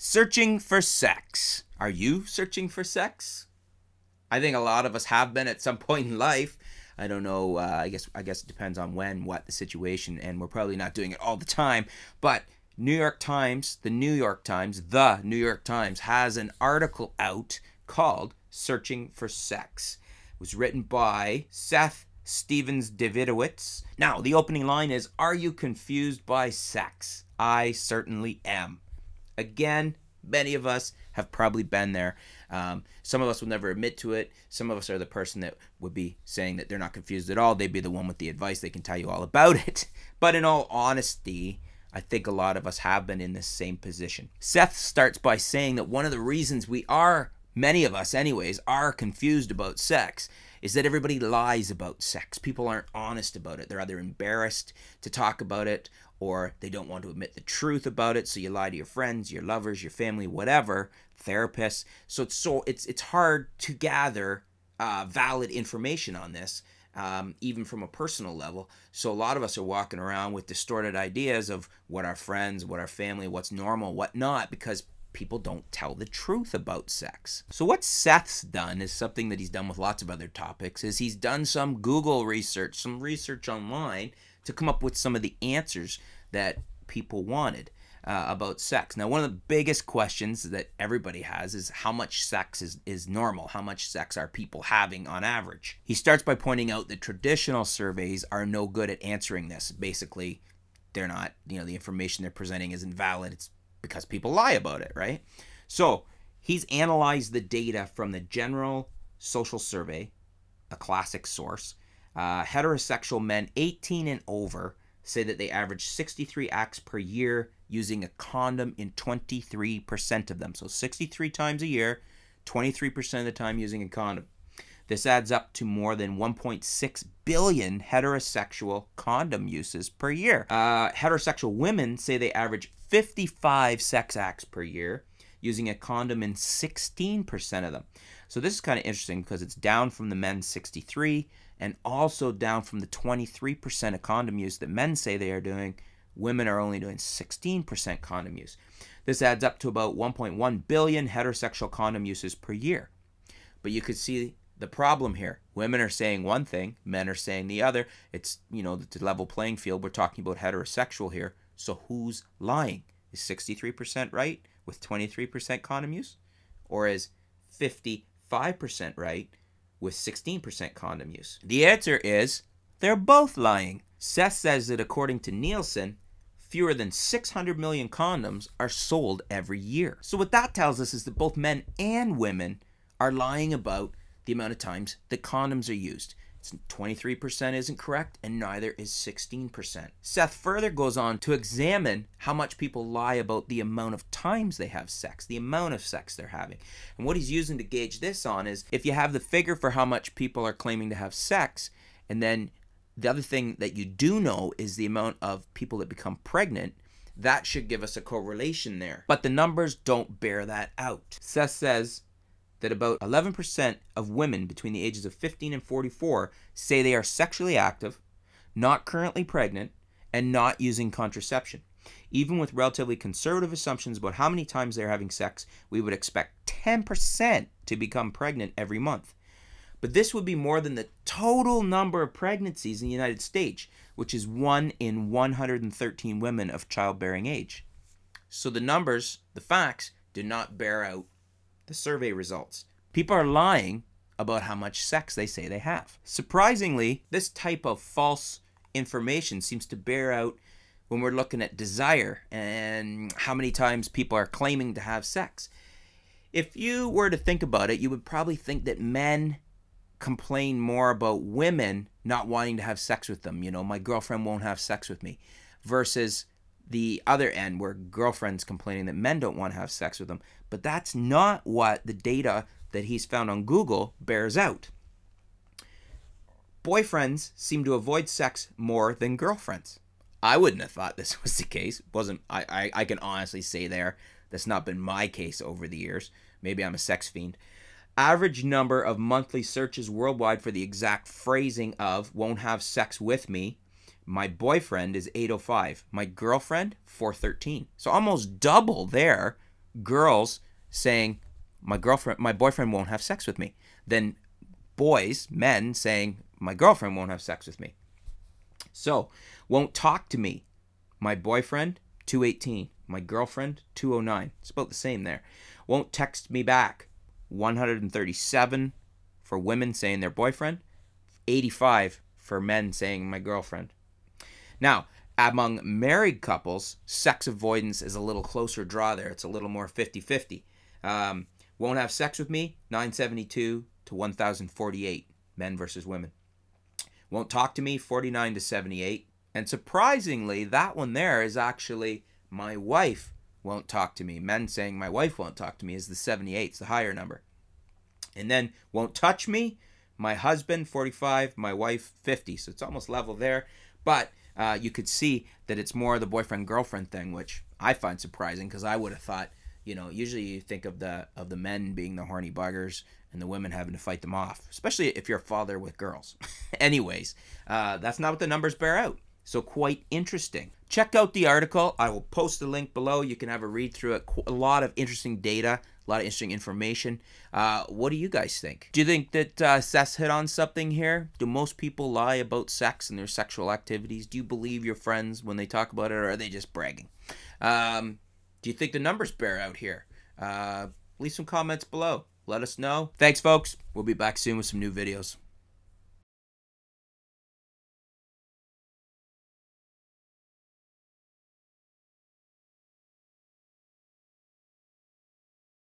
Searching for sex. Are you searching for sex? I think a lot of us have been at some point in life. I don't know. I guess it depends on when, what the situation, and we're probably not doing it all the time. But the New York Times has an article out called "Searching for Sex." It was written by Seth Stevens-Davidowitz. Now, the opening line is, "Are you confused by sex? I certainly am." Again, many of us have probably been there. Some of us will never admit to it. Some of us are the person that would be saying that they're not confused at all. They'd be the one with the advice. They can tell you all about it. But in all honesty, I think a lot of us have been in this same position. Seth starts by saying that one of the reasons many of us anyways, are confused about sex is that everybody lies about sex. People aren't honest about it. They're either embarrassed to talk about it or they don't want to admit the truth about it. So you lie to your friends, your lovers, your family, whatever, therapists. So it's hard to gather valid information on this, even from a personal level. So a lot of us are walking around with distorted ideas of what our friends, what our family, what's normal, what not, because people don't tell the truth about sex. So what Seth's done is something that he's done with lots of other topics, is he's done some Google research, some research online to come up with some of the answers that people wanted about sex. Now, one of the biggest questions that everybody has is how much sex is normal? How much sex are people having on average? He starts by pointing out that traditional surveys are no good at answering this. Basically, they're not, the information they're presenting isn't valid. It's because people lie about it, right? So he's analyzed the data from the General Social Survey, a classic source. Heterosexual men 18 and over say that they average 63 acts per year using a condom in 23% of them. So 63 times a year, 23% of the time using a condom. This adds up to more than 1.6 billion heterosexual condom uses per year. Heterosexual women say they average 55 sex acts per year using a condom in 16% of them. So this is kind of interesting because it's down from the men's 63 and also down from the 23% of condom use that men say they are doing. Women are only doing 16% condom use. This adds up to about 1.1 billion heterosexual condom uses per year. But you could see the problem here. Women are saying one thing, men are saying the other. It's, the level playing field. We're talking about heterosexual here. So who's lying? Is 63% right with 23% condom use? Or is 55% right with 16% condom use? The answer is they're both lying. Seth says that according to Nielsen, fewer than 600 million condoms are sold every year. So what that tells us is that both men and women are lying about the amount of times that condoms are used. 23% isn't correct, and neither is 16%. Seth further goes on to examine how much people lie about the amount of times they have sex, the amount of sex they're having. And what he's using to gauge this on is if you have the figure for how much people are claiming to have sex, and then the other thing that you do know is the amount of people that become pregnant, that should give us a correlation there. But the numbers don't bear that out. Seth says that about 11% of women between the ages of 15 and 44 say they are sexually active, not currently pregnant, and not using contraception. Even with relatively conservative assumptions about how many times they're having sex, we would expect 10% to become pregnant every month. But this would be more than the total number of pregnancies in the United States, which is 1 in 113 women of childbearing age. So the numbers, the facts, do not bear out the survey results. People are lying about how much sex they say they have. Surprisingly, this type of false information seems to bear out when we're looking at desire and how many times people are claiming to have sex. If you were to think about it, you would probably think that men complain more about women not wanting to have sex with them. My girlfriend won't have sex with me, versus the other end where girlfriends complaining that men don't want to have sex with them. But that's not what the data that he's found on Google bears out. Boyfriends seem to avoid sex more than girlfriends. I wouldn't have thought this was the case. I can honestly say that's not been my case over the years. Maybe I'm a sex fiend. Average number of monthly searches worldwide for the exact phrasing of "won't have sex with me." My boyfriend is 805. My girlfriend, 413. So almost double there girls saying my boyfriend won't have sex with me, than boys, men, saying my girlfriend won't have sex with me. So, won't talk to me, my boyfriend, 218. My girlfriend, 209. It's about the same there. Won't text me back, 137 for women saying their boyfriend, 85 for men saying my girlfriend. Now, among married couples, sex avoidance is a little closer draw there. It's a little more 50-50. Won't have sex with me, 972 to 1,048, men versus women. Won't talk to me, 49 to 78. And surprisingly, that one there is actually my wife won't talk to me. Men saying my wife won't talk to me is the 78. It's the higher number. And then won't touch me, my husband, 45, my wife, 50. So it's almost level there. But you could see that it's more the boyfriend-girlfriend thing, which I find surprising because I would have thought, you know, usually you think of the men being the horny buggers and the women having to fight them off, especially if you're a father with girls. Anyways, that's not what the numbers bear out. So quite interesting. Check out the article. I will post the link below. You can have a read through it. A lot of interesting data, a lot of interesting information. What do you guys think? Do you think that Seth hit on something here? Do most people lie about sex and their sexual activities? Do you believe your friends when they talk about it, or are they just bragging? Do you think the numbers bear out here? Leave some comments below. Let us know. Thanks, folks. We'll be back soon with some new videos.